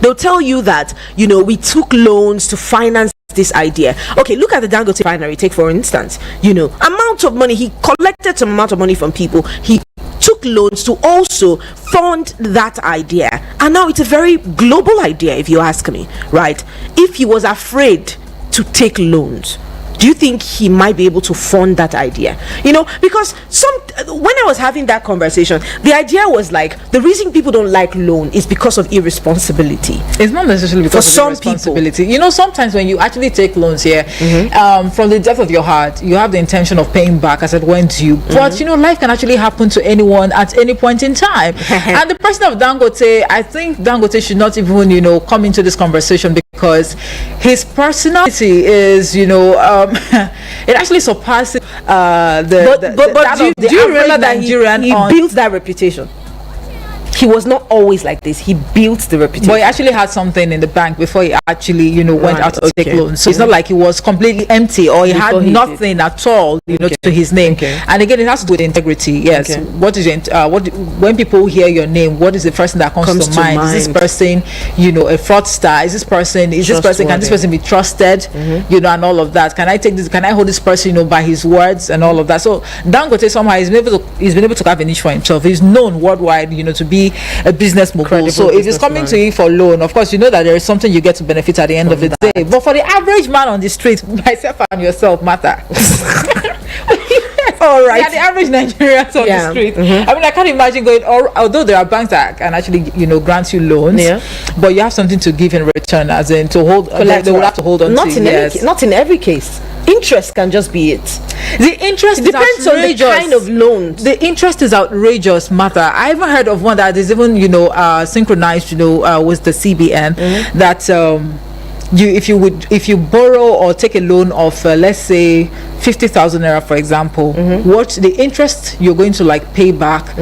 they'll tell you that, we took loans to finance this idea. Okay, look at the Dangote refinery. Take for instance, amount of money, he collected some amount of money from people. He took loans to also fund that idea, and now it's a very global idea, if you ask me, right? If he was afraid to take loans, do you think he might be able to fund that idea? Because when I was having that conversation, the idea was like, the reason people don't like loan is because of irresponsibility. It's not necessarily because of irresponsibility. Sometimes when you actually take loans here, from the depth of your heart, you have the intention of paying back as it went to you. But life can actually happen to anyone at any point in time. And the president of Dangote, I think Dangote should not even come into this conversation, because his personality is it actually surpasses do you remember that he built that reputation? He was not always like this. He built the reputation. But he actually had something in the bank before he actually, went out to take loans. So it's not like he was completely empty, or he had nothing at all, to his name. And again, it has to do with integrity. Yes. What is when people hear your name, what is the first thing that comes to mind? Is this person, a fraudster? Is this person? Can this person be trusted? And all of that. Can I take this? Can I hold this person, by his words and all of that? So Dangote somehow he's been able to carve a niche for himself. He's known worldwide, to be a business mogul. So if he's coming to you for loan, of course that there is something you get to benefit at the end of the day. But for the average man on the street, myself and yourself matter. All right. Yeah, the average Nigerians on the street. I mean, I can't imagine going. Although there are banks that can actually, grant you loans, but you have something to give in return, as in to hold. They will have to hold on. Not in every case. Interest can just be it. The interest depends on the kind of loan. The interest is outrageous, matter. I haven't heard of one that is even synchronized with the CBN that if you borrow or take a loan of let's say 50,000 naira, for example, what the interest you're going to pay back,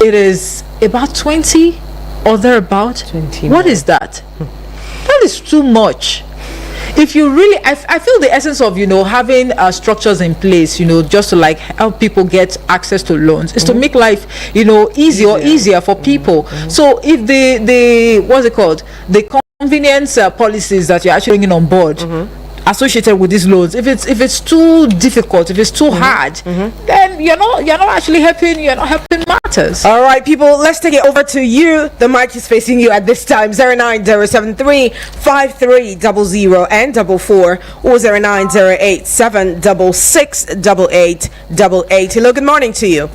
it is about 20 or thereabout. 20. What is that? That is too much. If you really, I feel the essence of having structures in place, just to help people get access to loans, is to make life easier for people. So if the what's it called, the convenience policies that you're actually bringing on board associated with these loans, if it's too difficult, if it's too hard, then you're not actually helping matters. All right, people, let's take it over to you. The mic is facing you at this time. 09073 5300 and 44 or 0908 766 8888. Hello, good morning to you.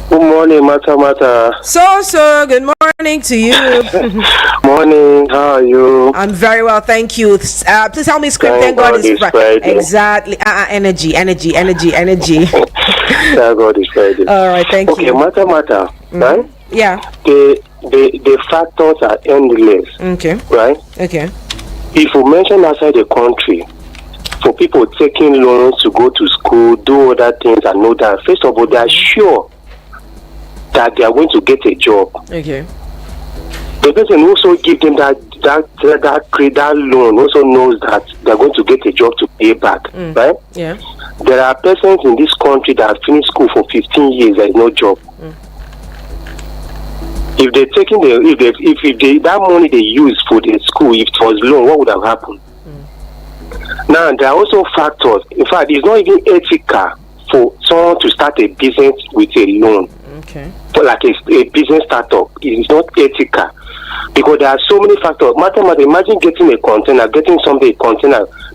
Good morning, Mata. So, good morning to you. Morning, how are you? I'm very well, thank you. Please help me scream, thank God it's Friday. Exactly. Energy. Thank God it's Friday. All right, thank you. Okay, Mata, right? Yeah. The factors are endless. Okay. Right? Okay. If you mention outside the country, for people taking loans to go to school, do other things and know that, first of all, they are sure that they are going to get a job. Okay. The person also give them that loan also knows that they are going to get a job to pay back, right? Yeah. There are persons in this country that have finished school for 15 years, there is no job. If they're taking that money they use for the school, if it was loan, what would have happened? Now there are also factors. In fact, it's not even ethical for someone to start a business with a loan. Okay. But like a business startup, it is not ethical because there are so many factors. Imagine getting a container,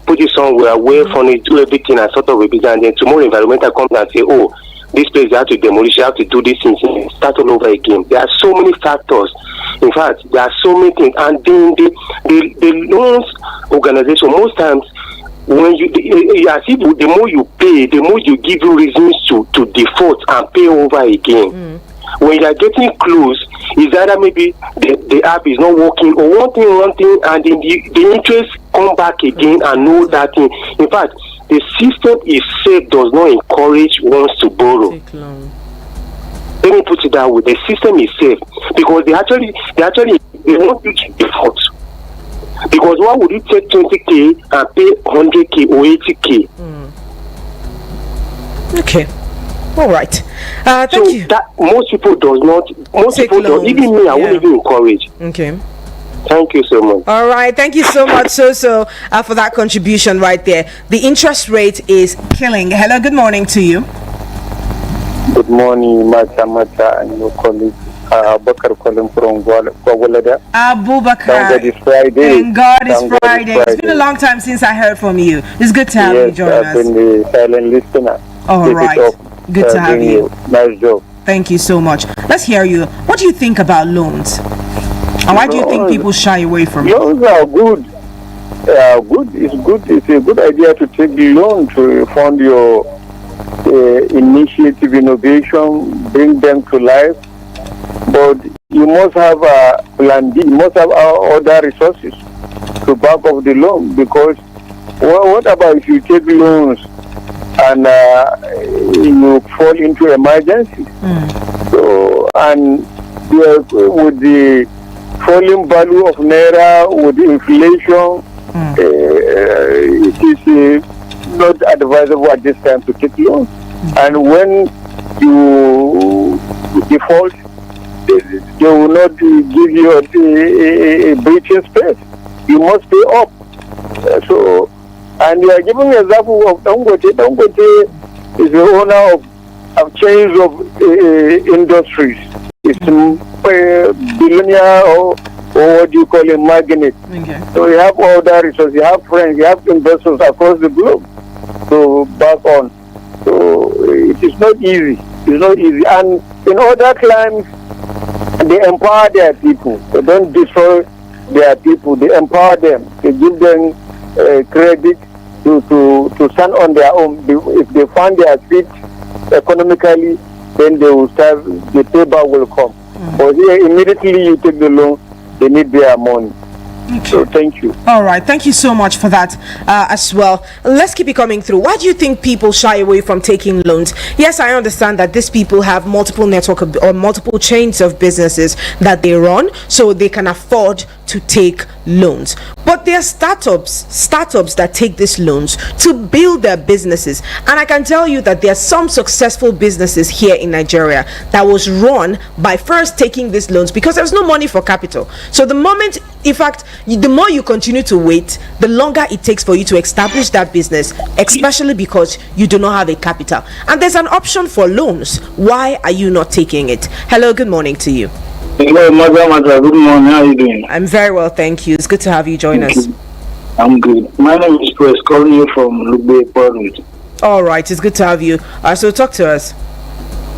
put it somewhere, where furnish, do everything and sort of a business, and then tomorrow environmental comes and say, oh, this place you have to demolish, you have to do these things, start all over again. There are so many factors. In fact, there are so many things, and then the loans organization most times. When the more you pay, the more you give you reasons to default and pay over again. When you are getting close, is either maybe the app is not working or one thing, and then the interest come back again and know that thing. In fact, the system itself does not encourage ones to borrow. Let me put it that way. The system itself, because they want you to default. Because why would you take 20k and pay 100k or 80k? Okay. All right. Thank you. That most people don't. Even me, I wouldn't even encourage. Okay. Thank you so much. All right, thank you so much, for that contribution right there. The interest rate is killing. Hello, good morning to you. Good morning, Mata, and your colleague, Bakar calling from Gwagwalada. Abubakar. Thank God it's Friday. Thank God it's Friday. It's been a long time since I heard from you. It's good to have you join us. I've been the silent listener. All right. Good to have you. Nice job. Thank you so much. Let's hear you. What do you think about loans? And why do you think people shy away from it? Loans are good. Good. It's good. It's a good idea to take the loan to fund your initiative, innovation, bring them to life. But you must have a plan B. You must have other resources to back up the loan, because what about if you take loans and you fall into emergency? So, and with the falling value of naira, with inflation, it is not advisable at this time to take loans. And when you default, they will not give you a breathing space. You must pay up. So, and you are giving an example of Dangote. Dangote is the owner of chains of industries. It's a billionaire or what do you call a magnate. Okay. So you have all that resources, you have friends, you have investors across the globe to back on. So it is not easy. It's not easy. And in other climes, they empower their people. They don't destroy their people. They empower them. They give them credit to stand on their own. If they find their feet economically, then they will start. The payback will come. But here, immediately you take the loan, they need their money. Okay. So thank you. All right, thank you so much for that as well. Let's keep it coming through. Why do you think people shy away from taking loans? Yes, I understand that these people have multiple or multiple chains of businesses that they run, so they can afford to take loans. But there are startups that take these loans to build their businesses. And I can tell you that there are some successful businesses here in Nigeria that was run by first taking these loans because there's no money for capital. So the moment, in fact, the more you continue to wait, the longer it takes for you to establish that business, especially because you do not have a capital. And there's an option for loans. Why are you not taking it? Hello, good morning to you. Hello, Mother. Good morning. How are you doing? I'm very well, thank you. It's good to have you join us. I'm good. My name is Chris, calling you from Lugbe, Portland. All right, it's good to have you. So talk to us.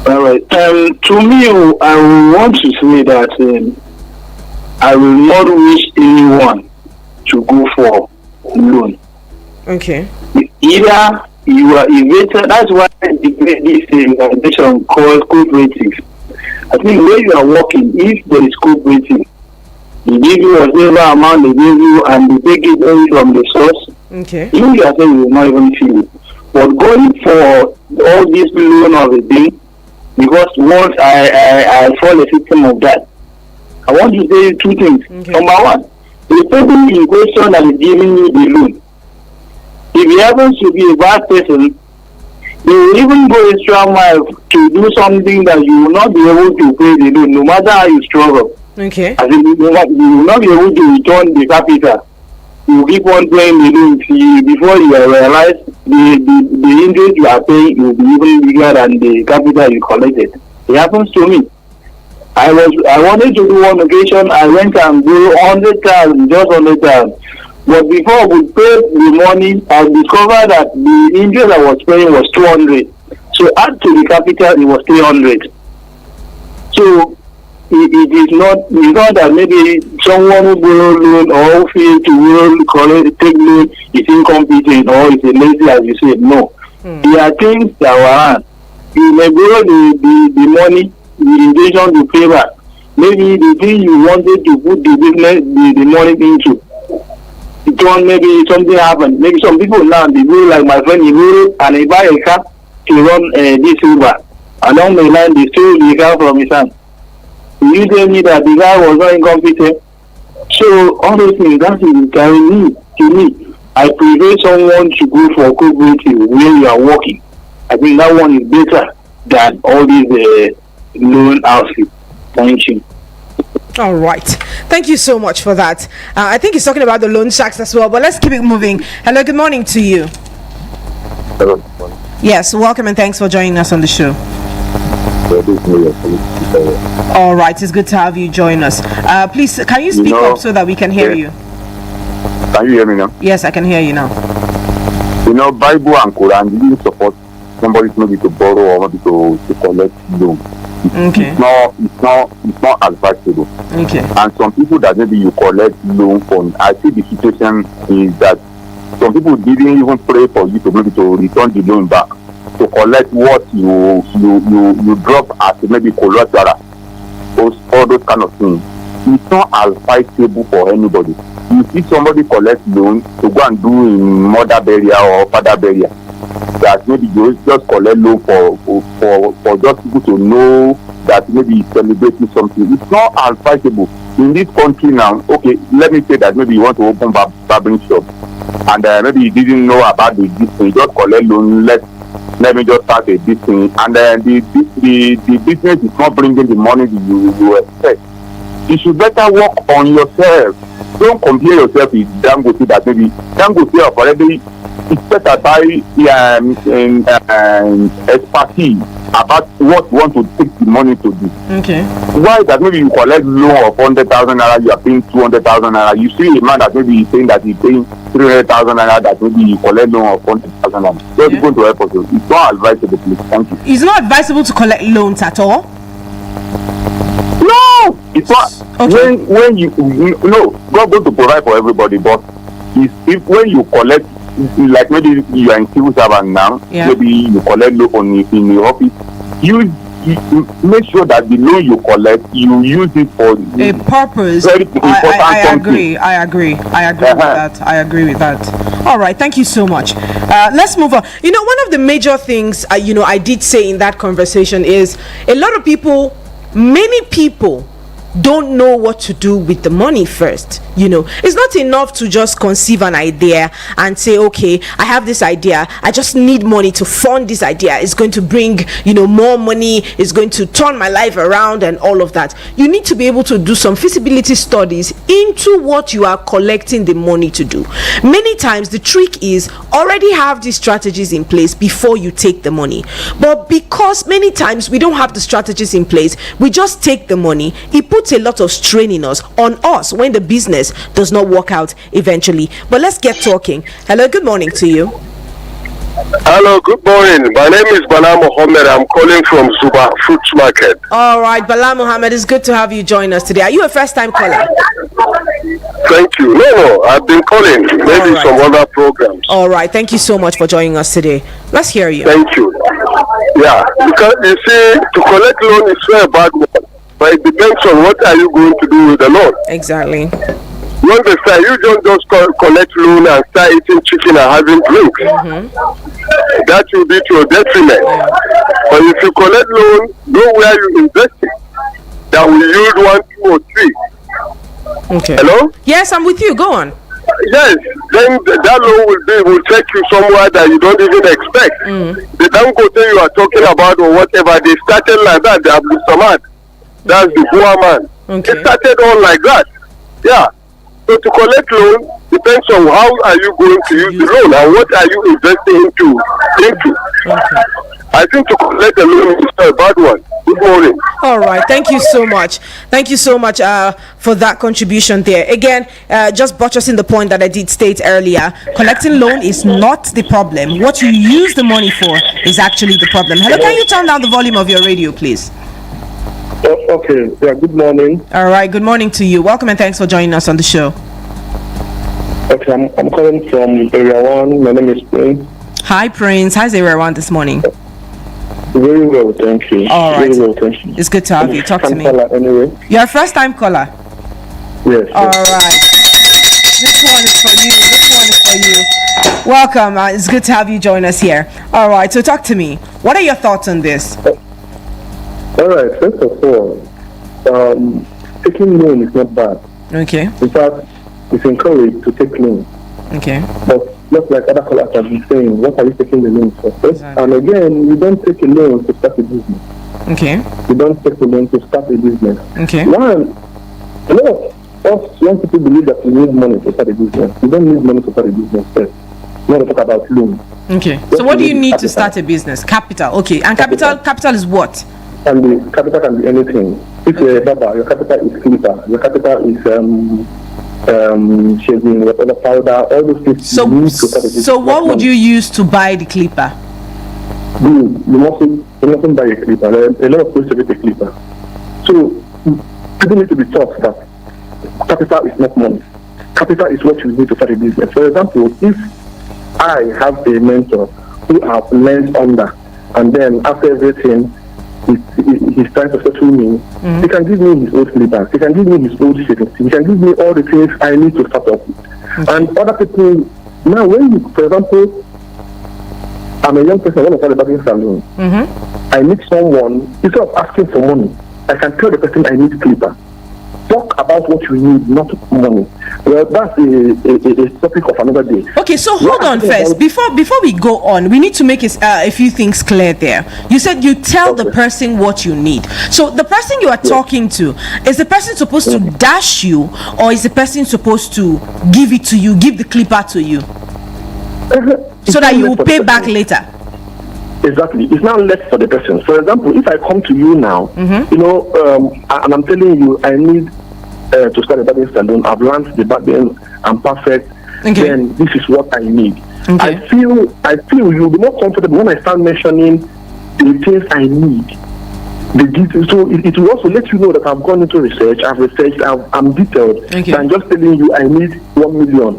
All right. To me, I want to say that I will not wish anyone to go for loan. Okay. Either you are evicted. That's why this organization called cooperative. I think where you are working, if there is cooperative, they give you whatever amount they give you and they take it away from the source. Okay. You yourself will not even feel it. But going for all this loan of a thing, because once I fall a victim of that, I want to say two things. Okay. Number one, the person in question that is giving you the loan, if he happens to be a bad person, you will even go extra mile to do something that you will not be able to pay the loan, no matter how you struggle. Okay. As in, you will not be able to return the capital. You keep on paying the loan before you realize the interest you are paying will be even bigger than the capital you collected. It happens to me. I wanted to do one occasion. I went and grew 100,000, just 100,000. But before I would pay the money, I discovered that the interest I was paying was 200. So add to the capital, it was 300. So it is not that maybe someone who borrow loan or who fail to take loan is incompetent or is lazy, as you said. No. There are things that are you may borrow the money, the intention to pay back. Maybe the thing you wanted to put the business, the money into. Maybe something happened. Maybe some people now, they go like my friend, he borrow and he buy a car to run this Uber. Along the line, they steal the car from his hand. You tell me that the guy was not incompetent. So all those things, that is carrying to me. I prefer someone to go for cooperative where you are working. I think that one is better than all these loan outfits. Thank you. All right. Thank you so much for that. I think he's talking about the loan sharks as well, but let's keep it moving. Hello, good morning to you. Hello, good morning. Yes, welcome and thanks for joining us on the show. All right, it's good to have you join us. Please, can you speak up so that we can hear you? Can you hear me now? Yes, I can hear you now. Bible and Quran didn't support somebody maybe to borrow or maybe to collect loan. Okay. It's not advisable. Okay. And some people that maybe you collect loan from, I see the situation is that some people didn't even pray for you to maybe to return the loan back, to collect what you drop as maybe collateral, all those kind of things. It's not advisable for anybody. You see somebody collect loan to go and do in mother burial or father burial, that maybe you just collect loan for just people to know that maybe he's celebrating something. It's not advisable in this country now. Okay, let me say that maybe you want to open barbering shop and maybe you didn't know about this thing. You just collect loan. Let me just start a business, and the business is not bringing the money you expect. You should better work on yourself. Don't compare yourself with Dangote that maybe Dangote already is better by expertise about what you want to take the money to do. Okay. Why that maybe you collect loan of 100,000 naira, you are paying 200,000 naira. You see a man that maybe is saying that he's paying 300,000 naira, that maybe you collect loan of 100,000 naira. Just going to help us. It's not advisable, please. Thank you. It's not advisable to collect loans at all. No, it's not. Okay. When you God going to provide for everybody, but if when you collect, like maybe you are in civil servant now, maybe you collect loan in the office, you make sure that the loan you collect, you use it for a purpose. Very important. I agree with that. I agree with that. All right, thank you so much. Let's move on. One of the major things I did say in that conversation is a lot of people, many people don't know what to do with the money first. It's not enough to just conceive an idea and say, okay, I have this idea, I just need money to fund this idea. It's going to bring more money, it's going to turn my life around and all of that. You need to be able to do some feasibility studies into what you are collecting the money to do. Many times the trick is already have these strategies in place before you take the money, but because many times we don't have the strategies in place, we just take the money. It puts a lot of strain on us when the business does not work out eventually. But let's get talking. Hello, good morning to you. Hello, good morning. My name is Bala Mohammed. I'm calling from Zuba Fruit Market. All right, Bala Mohammed, it's good to have you join us today. Are you a first-time caller? Thank you. No, I've been calling. Maybe some other programs. All right, thank you so much for joining us today. Let's hear you. Thank you. Yeah, because you see, to collect loan is very bad one. But it depends on what are you going to do with the loan. Exactly. You understand? You don't just collect loan and start eating chicken and having drinks. That will be to your detriment. But if you collect loan, know where you invest it. That will yield 1, 2, or 3. Okay. Hello? Yes, I'm with you. Go on. Yes, then that loan will take you somewhere that you don't even expect. The Dangote you are talking about or whatever, they started like that. They have Samad. That's the poor man. Okay. It started all like that. Yeah. So to collect loan depends on how are you going to use the loan and what are you investing into. Okay. I think to collect a loan is a bad one. Good morning. All right, thank you so much. Thank you so much for that contribution there. Again, just buttressing the point that I did state earlier, collecting loan is not the problem. What you use the money for is actually the problem. Hello, can you turn down the volume of your radio, please? Okay, yeah, good morning. All right, good morning to you. Welcome and thanks for joining us on the show. Okay, I'm calling from Area 1. My name is Prince. Hi, Prince. How's everyone this morning? Very well, thank you. All right. Very well, thank you. It's good to have you. Talk to me. Caller, anyway. You're a first-time caller. Yes. All right. This one is for you. This one is for you. Welcome. It's good to have you join us here. All right. So talk to me. What are your thoughts on this? All right. First of all, taking loan is not bad. Okay. In fact, it's encouraged to take loan. Okay. But just like other callers have been saying, what are you taking the loan for? Exactly. And again, you don't take a loan to start a business. Okay. You don't take a loan to start a business. Okay. One, A lot of young people believe that we need money to start a business. We don't need money to start a business first. We want to talk about loans. Okay. So what do you need to start a business? Capital. Okay. And capital is what? And the capital can be anything. If you're a barber, your capital is clipper. Your capital is shaving, whatever powder, all those things. So what would you use to buy the clipper? You mustn't buy a clipper. A lot of people get a clipper. So people need to be taught that capital is not money. Capital is what you need to start a business. For example, if I have a mentor who have learned under, and then after everything, he's trying to settle me, he can give me his old clipper, he can give me his old savings, he can give me all the things I need to start up with. And other people, now when you, for example, I'm a young person, I want to start a barber salon. I need someone, instead of asking for money, I can tell the person I need clipper. Talk about what you need, not money. Well, that's a topic of another day. Okay, so hold on first. Before we go on, we need to make a few things clear there. You said you tell the person what you need. So the person you are talking to, is the person supposed to dash you, or is the person supposed to give it to you, give the clipper to you, so that you will pay back later? Exactly. It's now left for the person. For example, if I come to you now, and I'm telling you I need to start a barbering salon, I've learned the barbering, I'm perfect, then this is what I need. I feel you'll be more comfortable when I start mentioning the things I need. The details. So it will also let you know that I've gone into research, I've researched, I'm detailed. I'm just telling you I need 1 million.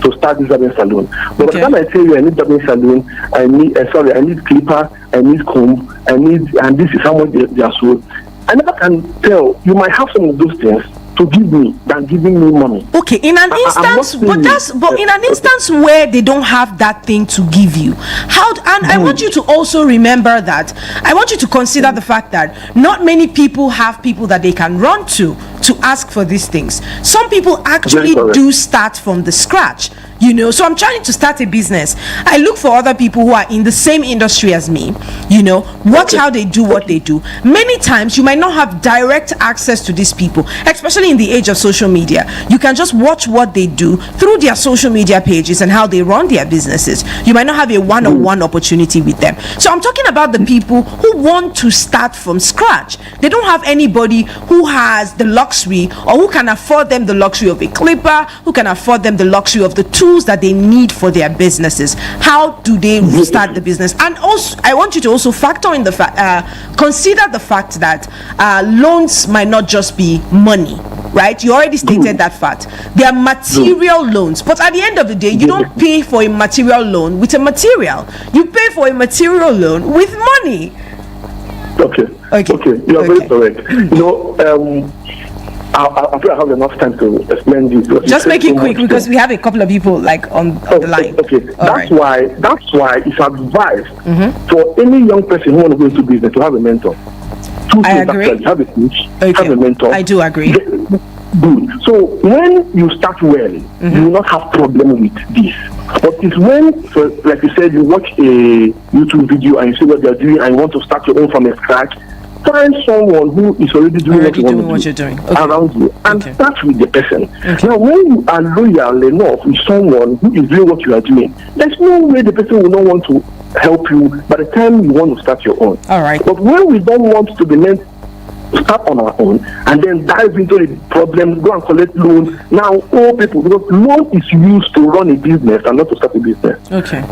To start this barbering salon. But by the time I tell you I need barbering salon, I need clipper, I need comb, and this is how much they are sold. I never can tell. You might have some of those things to give me than giving me money. Okay, in an instance, but in an instance where they don't have that thing to give you, I want you to also remember that. I want you to consider the fact that not many people have people that they can run to ask for these things. Some people actually do start from the scratch. So I'm trying to start a business. I look for other people who are in the same industry as me, watch how they do what they do. Many times you might not have direct access to these people, especially in the age of social media. You can just watch what they do through their social media pages and how they run their businesses. You might not have a one-on-one opportunity with them. So I'm talking about the people who want to start from scratch. They don't have anybody who has the luxury, or who can afford them the luxury of a clipper, who can afford them the luxury of the tools that they need for their businesses. How do they start the business? And also, I want you to also factor in the consider the fact that loans might not just be money, right? You already stated that fact. They are material loans, but at the end of the day, you don't pay for a material loan with a material. You pay for a material loan with money. Okay. You are very correct. I feel I have enough time to explain this. Just make it quick, because we have a couple of people on the line. Okay. That's why it's advised for any young person who wants to go into business to have a mentor. I agree. Have a coach, have a mentor. I do agree. Good. So when you start well, you will not have problem with this. But it's when, like you said, you watch a YouTube video and you see what they're doing and you want to start your own from scratch. Find someone who is already doing what you're doing around you, and start with the person. Now, when you are loyal enough with someone who is doing what you are doing, there's no way the person will not want to help you by the time you want to start your own. All right. But when we don't want to be meant to start on our own and then dive into the problem, go and collect loans, now all people, because loan is used to run a business and not to start a business. Okay.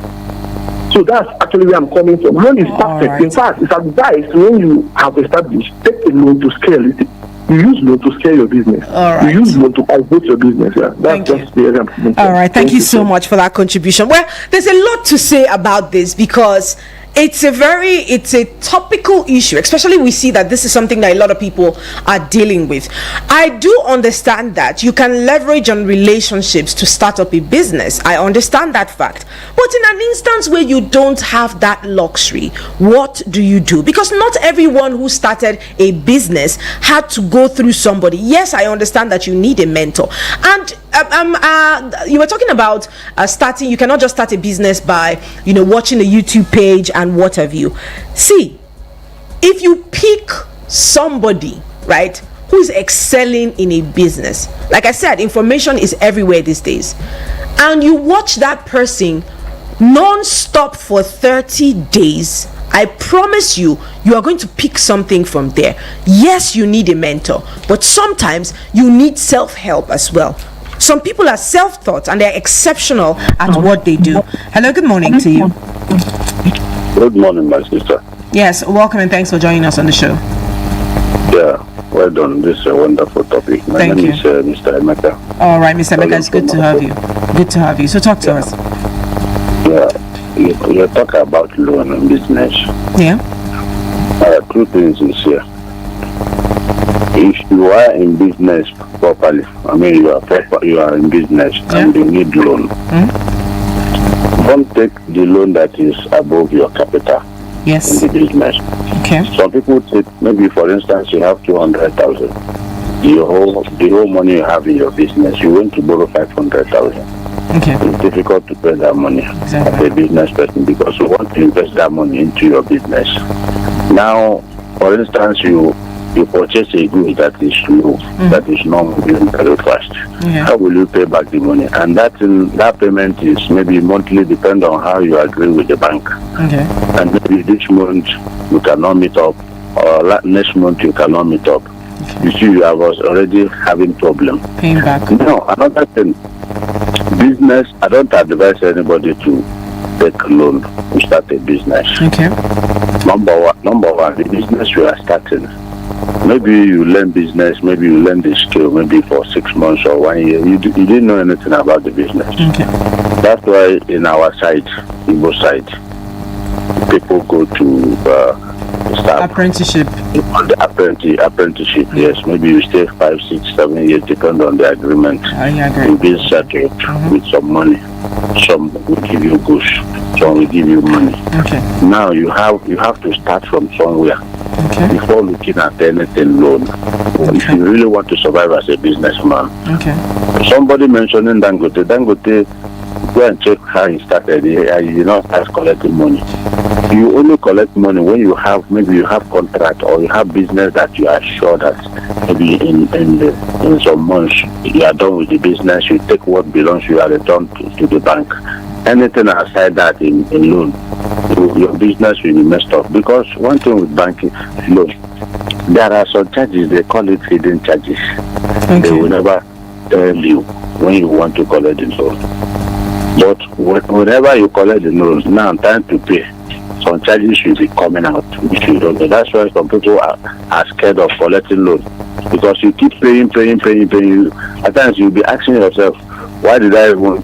So that's actually where I'm coming from. Loan is perfect. Right. In fact, it's advised when you have established, take a loan to scale it. You use loan to scale your business. All right. You use loan to promote your business. Yeah. That's just the area I'm coming from. All right. Thank you so much for that contribution. Well, there's a lot to say about this, because it's a topical issue, especially we see that this is something that a lot of people are dealing with. I do understand that you can leverage on relationships to start up a business. I understand that fact. But in an instance where you don't have that luxury, what do you do? Because not everyone who started a business had to go through somebody. Yes, I understand that you need a mentor. And you were talking about starting. You cannot just start a business by watching a YouTube page and what have you. See, if you pick somebody, right, who is excelling in a business. Like I said, information is everywhere these days. And you watch that person non-stop for 30 days, I promise you are going to pick something from there. Yes, you need a mentor, but sometimes you need self-help as well. Some people are self-taught and they're exceptional at what they do. Hello, good morning to you. Good morning, my sister. Yes, welcome and thanks for joining us on the show. Yeah, well done. This is a wonderful topic. My Thank name you. is Mr. Emeka. All right, Mr. Emeka, it's good to have you. Good to have you. So talk to us. Yeah, you talk about loan and business. Yeah. Two things is here. If you are in business properly, I mean you are in business and you need loan. Don't take the loan that is above your capital. Yes. In the business. Okay. Some people take, maybe for instance you have 200,000. The whole money you have in your business, you want to borrow 500,000. Okay. It's difficult to pay that money as a business person because you want to invest that money into your business. Now, for instance, you purchase a good that is low, that is not moving very fast. Yeah. How will you pay back the money? And that payment is maybe monthly, depend on how you agree with the bank. Okay. And maybe this month you cannot meet up, or next month you cannot meet up. Okay. You see, you are already having problem. Paying back. No, another thing. Business, I don't advise anybody to take a loan to start a business. Okay. Number one, the business you are starting. Maybe you learn business, maybe you learn the skill, maybe for 6 months or 1 year. You didn't know anything about the business. Okay. That's why in our side, in both sides, people go to start apprenticeship. On the apprenticeship, yes. Maybe you stay 5, 6, 7 years, depend on the agreement. I agree. You'll be settled with some money. Some will give you goods, some will give you money. Okay. Now you have to start from somewhere. Okay. Before looking at anything loan. Okay. If you really want to survive as a businessman. Okay. Somebody mentioning Dangote, go and check how he started. He did not start collecting money. You only collect money when you have contract or you have business that you are sure that maybe in some months you are done with the business, you take what belongs, you are returned to the bank. Anything outside that in loan, your business will be messed up. Because one thing with banking loan, there are some charges, they call it hidden charges. Okay. They will never tell you when you want to collect the loan. But whenever you collect the loan, now time to pay, some charges will be coming out, which you don't know. That's why some people are scared of collecting loan. Because you keep paying. At times you'll be asking yourself, why did I even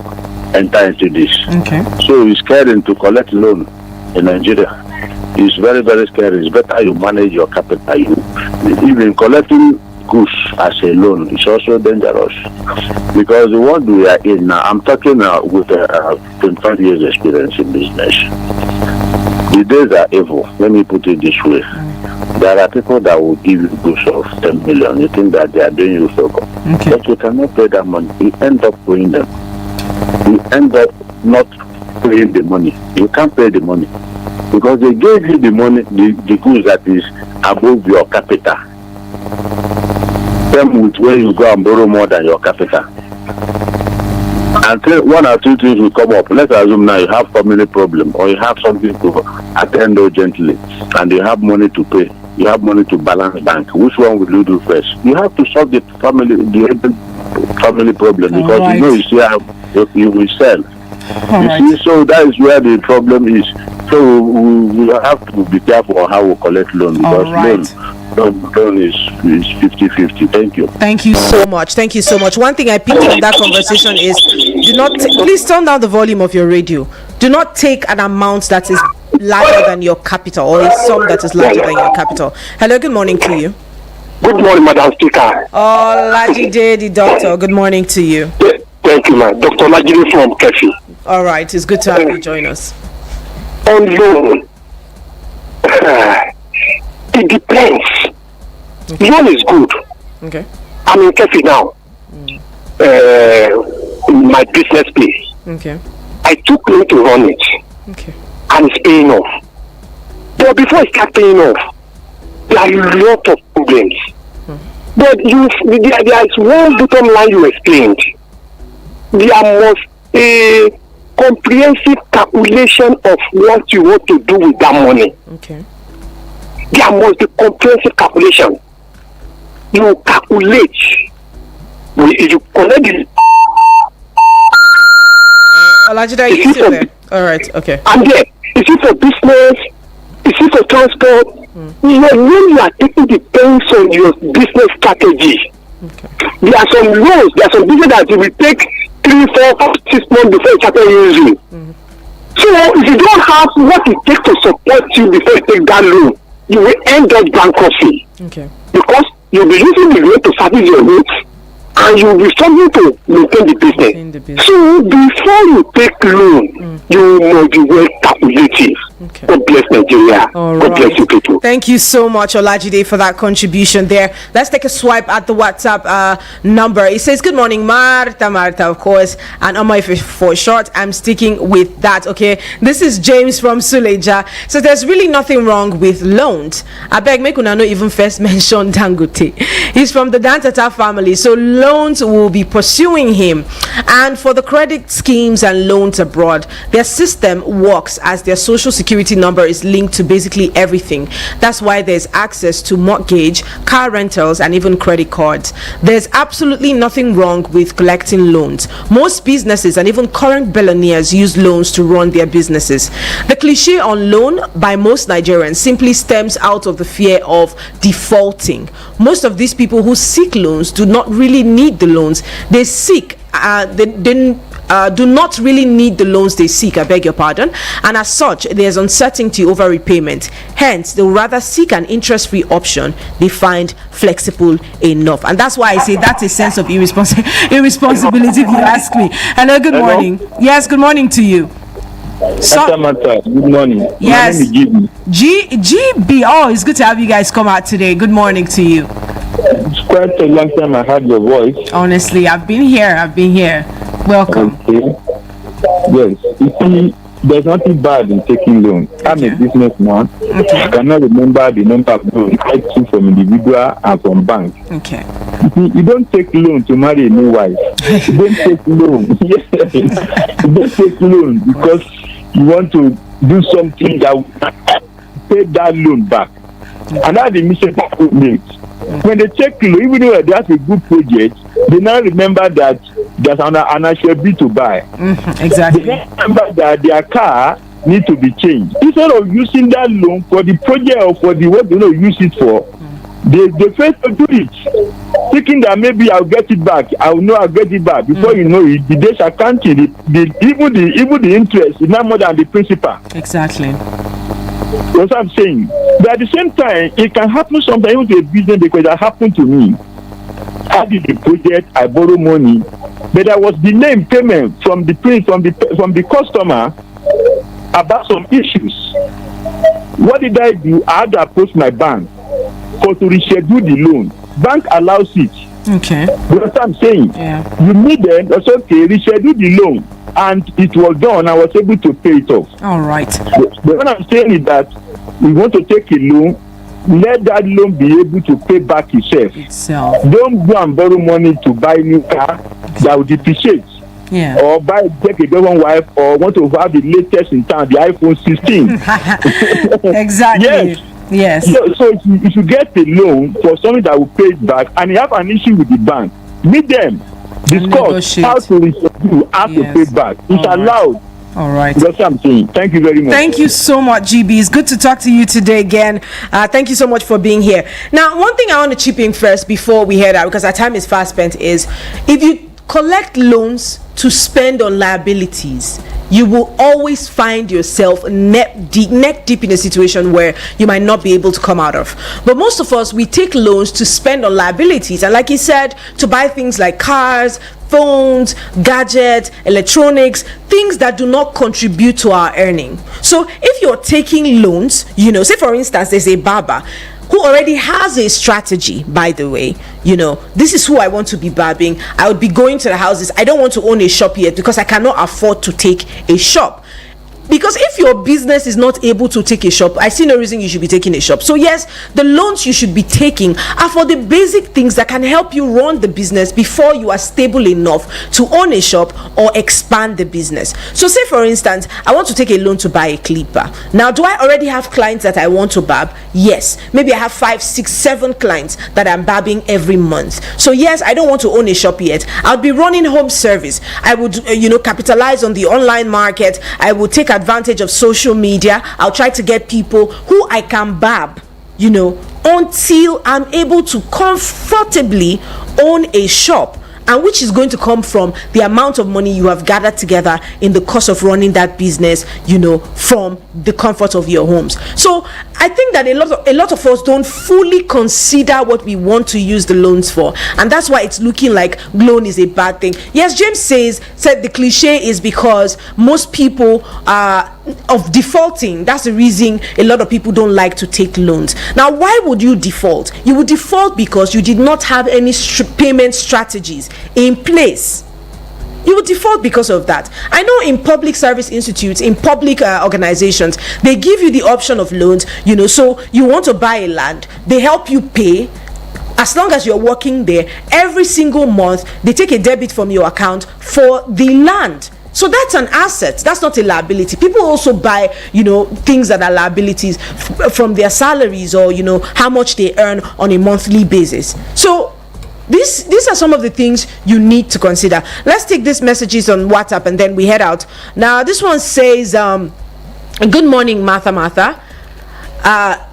enter into this? Okay. So it's scary to collect loan in Nigeria. It's very, very scary. It's better you manage your capital. Even collecting goods as a loan is also dangerous. Because the world we are in now, I'm talking with 25 years experience in business. The days are evil. Let me put it this way. There are people that will give you goods of 10 million. You think that they are doing you favor. Okay. But you cannot pay that money. You end up paying them. You end up not paying the money. You can't pay the money. Because they gave you the money, the goods that is above your capital. Same with when you go and borrow more than your capital. And one or two things will come up. Let's assume now you have family problem or you have something to attend urgently and you have money to pay. You have money to balance bank. Which one will you do first? You have to solve the family problem because you know you still have, you will sell. See, so that is where the problem is. So we have to be careful on how we collect loan because loan is 50-50. Thank you. Thank you so much. One thing I picked from that conversation is please turn down the volume of your radio. Do not take an amount that is larger than your capital or a sum that is larger than your capital. Hello, good morning to you. Good morning, Madam Speaker. Oh, Lajide, the doctor. Good morning to you. Thank you, ma'am. Dr. Lajide from Kefi. All right, it's good to have you join us. On loan, it depends. Okay. Loan is good. Okay. I'm in Kefi now. In my business place. Okay. I took loan to run it. Okay. And it's paying off. But before it starts paying off, there are a lot of problems. But there is one bottom line you explained. There must a comprehensive calculation of what you want to do with that money. Okay. There must be comprehensive calculation. You calculate. You collect it. Olajide, are you still there? All right. Okay. And then, is it for business? Is it for transport? You know, when you are taking the things on your business strategy, there are some loans, there are some business that you will take 3, 4, 5, 6 months before you start using. So if you don't have what it takes to support you before you take that loan, you will end up bankruptcy. Okay. Because you'll be using the loan to service your needs and you'll be struggling to maintain the business. So before you take loan, you must be well calculative. Okay. God bless Nigeria. All God right. bless you people. Thank you so much, Olajide, for that contribution there. Let's take a swipe at the WhatsApp number. It says, good morning, Marta, of course. And Oma, if for short, I'm sticking with that, okay? This is James from Suleja. So there's really nothing wrong with loans. I beg, make una no even first mention Dangote. He's from the Dantata family. So loans will be pursuing him. And for the credit schemes and loans abroad, their system works as their social security number is linked to basically everything. That's why there's access to mortgage, car rentals, and even credit cards. There's absolutely nothing wrong with collecting loans. Most businesses and even current billionaires use loans to run their businesses. The cliche on loan by most Nigerians simply stems out of the fear of defaulting. Most of these people who seek loans do not really need the loans they seek. Do not really need the loans they seek, I beg your pardon, and as such there's uncertainty over repayment. Hence they'll rather seek an interest-free option they find flexible enough. And that's why I say that's a sense of irresponsibility if you ask me. Hello, good morning. Yes, good morning to you. Good morning. Yes. My name is GB. Oh, it's good to have you guys come out today. Good morning to you. It's quite a long time I heard your voice. Honestly, I've been here. Welcome. Okay. Yes. You see, there's nothing bad in taking loans. I'm a businessman. Okay. I cannot remember the number of loans I took from individual and from bank. Okay. You don't take loan to marry a new wife. You don't take loan. Yes. You don't take loan because you want to do something that will pay that loan back. And that's the mistake people make. When they take loan, even though they have a good project, they now remember that there's an HB to buy. Exactly. They remember that their car need to be changed. Instead of using that loan for the project or for the what they don't use it for, they fail to do it, thinking that maybe I'll get it back. I'll get it back. Before you know it, the days are counting. Even the interest is not more than the principal. Exactly. That's what I'm saying. But at the same time, it can happen sometimes to a business because that happened to me. I did the project, I borrow money, but there was delay in payment from the customer about some issues. What did I do? I had to approach my bank to reschedule the loan. Bank allows it. Okay. That's what I'm saying. Yeah. You need them, that's okay, reschedule the loan. And it was done, I was able to pay it off. All right. But what I'm saying is that we want to take a loan, let that loan be able to pay back itself. Don't go and borrow money to buy new car that will depreciate. Yeah. Or take a government wife or want to have the latest in town, the iPhone 16. Exactly. Yes. So if you get a loan for something that will pay it back and you have an issue with the bank, meet them, discuss how to reschedule, how to pay back. It's allowed. All right. That's what I'm saying. Thank you very much. Thank you so much, GB. It's good to talk to you today again. Thank you so much for being here. Now, one thing I want to chip in first before we head out, because our time is fast spent, is if you collect loans to spend on liabilities, you will always find yourself neck deep in a situation where you might not be able to come out of. But most of us, we take loans to spend on liabilities, and like he said, to buy things like cars, phones, gadgets, electronics, things that do not contribute to our earning. So if you're taking loans, say for instance there's a barber who already has a strategy, by the way, this is who I want to be barbing. I would be going to the houses. I don't want to own a shop yet because I cannot afford to take a shop. Because if your business is not able to take a shop, I see no reason you should be taking a shop. So yes, the loans you should be taking are for the basic things that can help you run the business before you are stable enough to own a shop or expand the business. So say for instance, I want to take a loan to buy a clipper. Now, do I already have clients that I want to barb? Yes. Maybe I have 5, 6, 7 clients that I'm barbing every month. So yes, I don't want to own a shop yet. I'll be running home service. I would capitalize on the online market. I would take advantage of social media. I'll try to get people who I can barb, until I'm able to comfortably own a shop, and which is going to come from the amount of money you have gathered together in the course of running that business, from the comfort of your homes. So I think that a lot of us don't fully consider what we want to use the loans for, and that's why it's looking like loan is a bad thing. Yes, James said the cliche is because most people are of defaulting. That's the reason a lot of people don't like to take loans. Now, why would you default? You would default because you did not have any payment strategies in place. You would default because of that. I know in public service institutes, in public organizations, they give you the option of loans. So you want to buy a land, they help you pay. As long as you're working there, every single month they take a debit from your account for the land. So that's an asset. That's not a liability. People also buy, things that are liabilities from their salaries or, how much they earn on a monthly basis. So these are some of the things you need to consider. Let's take these messages on WhatsApp and then we head out. Now, this one says, good morning, Martha.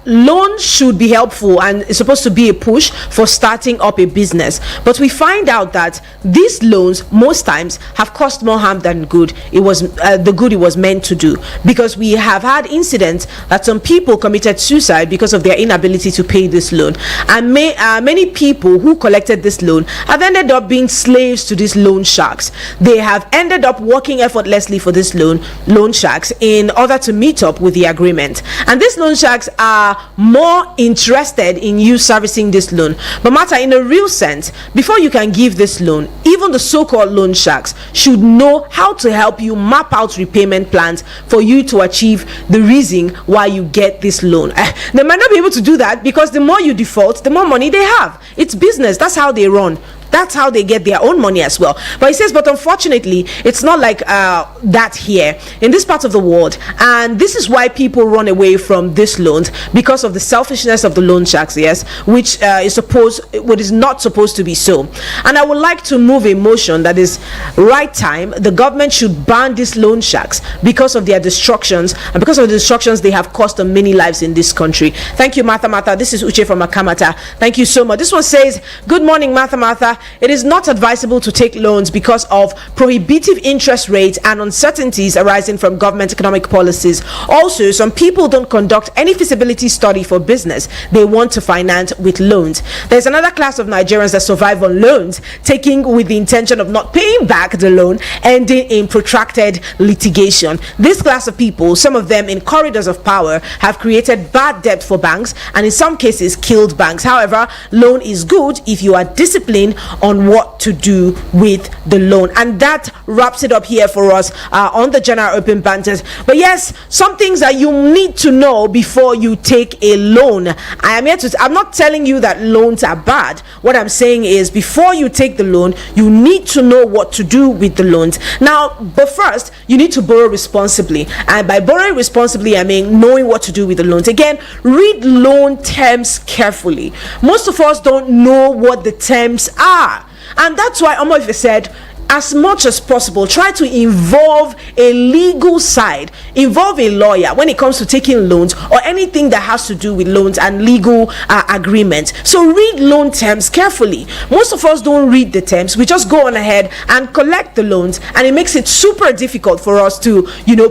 Loans should be helpful and it's supposed to be a push for starting up a business, but we find out that these loans most times have caused more harm than good. It was the good it was meant to do, because we have had incidents that some people committed suicide because of their inability to pay this loan, and many people who collected this loan have ended up being slaves to these loan sharks. They have ended up working effortlessly for this loan sharks in order to meet up with the agreement, and these loan sharks are more interested in you servicing this loan. But Martha, in a real sense, before you can give this loan, even the so-called loan sharks should know how to help you map out repayment plans for you to achieve the reason why you get this loan. They might not be able to do that because the more you default, the more money they have. It's business. That's how they run. That's how they get their own money as well. But he says, but unfortunately, it's not like that here in this part of the world. And this is why people run away from this loans, because of the selfishness of the loan sharks, yes, which is not supposed to be so. And I would like to move a motion that is right time. The government should ban these loan sharks because of their destructions, and because of the destructions they have caused on many lives in this country. Thank you, Martha. This is Uche from Akamata. Thank you so much. This one says, good morning, Martha. It is not advisable to take loans because of prohibitive interest rates and uncertainties arising from government economic policies. Also, some people don't conduct any feasibility study for business they want to finance with loans. There's another class of Nigerians that survive on loans, taking with the intention of not paying back the loan, ending in protracted litigation. This class of people, some of them in corridors of power, have created bad debt for banks and in some cases killed banks. However, loan is good if you are disciplined on what to do with the loan. And that wraps it up here for us on the General Open Banters. But yes, some things that you need to know before you take a loan. I'm not telling you that loans are bad. What I'm saying is, before you take the loan, you need to know what to do with the loans. Now, but first, you need to borrow responsibly. And by borrowing responsibly, I mean knowing what to do with the loans. Again, read loan terms carefully. Most of us don't know what the terms are. And that's why Omoife said, as much as possible, try to involve a legal side, involve a lawyer when it comes to taking loans or anything that has to do with loans and legal agreements. So read loan terms carefully. Most of us don't read the terms. We just go on ahead and collect the loans, and it makes it super difficult for us to,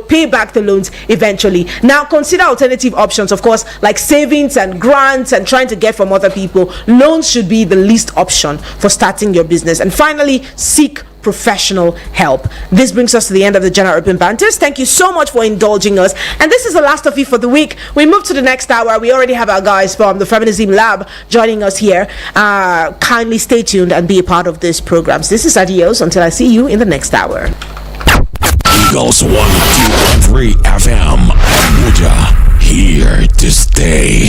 pay back the loans eventually. Now, consider alternative options, of course, like savings and grants and trying to get from other people. Loans should be the least option for starting your business. And finally, seek professional help. This brings us to the end of the General Open Banters. Thank you so much for indulging us, and this is the last of it for the week. We move to the next hour. We already have our guys from the Feminism Lab joining us here. Kindly stay tuned and be a part of this program. This is adios until I see you in the next hour. Lagos 102.3 FM. Abuja, here to stay.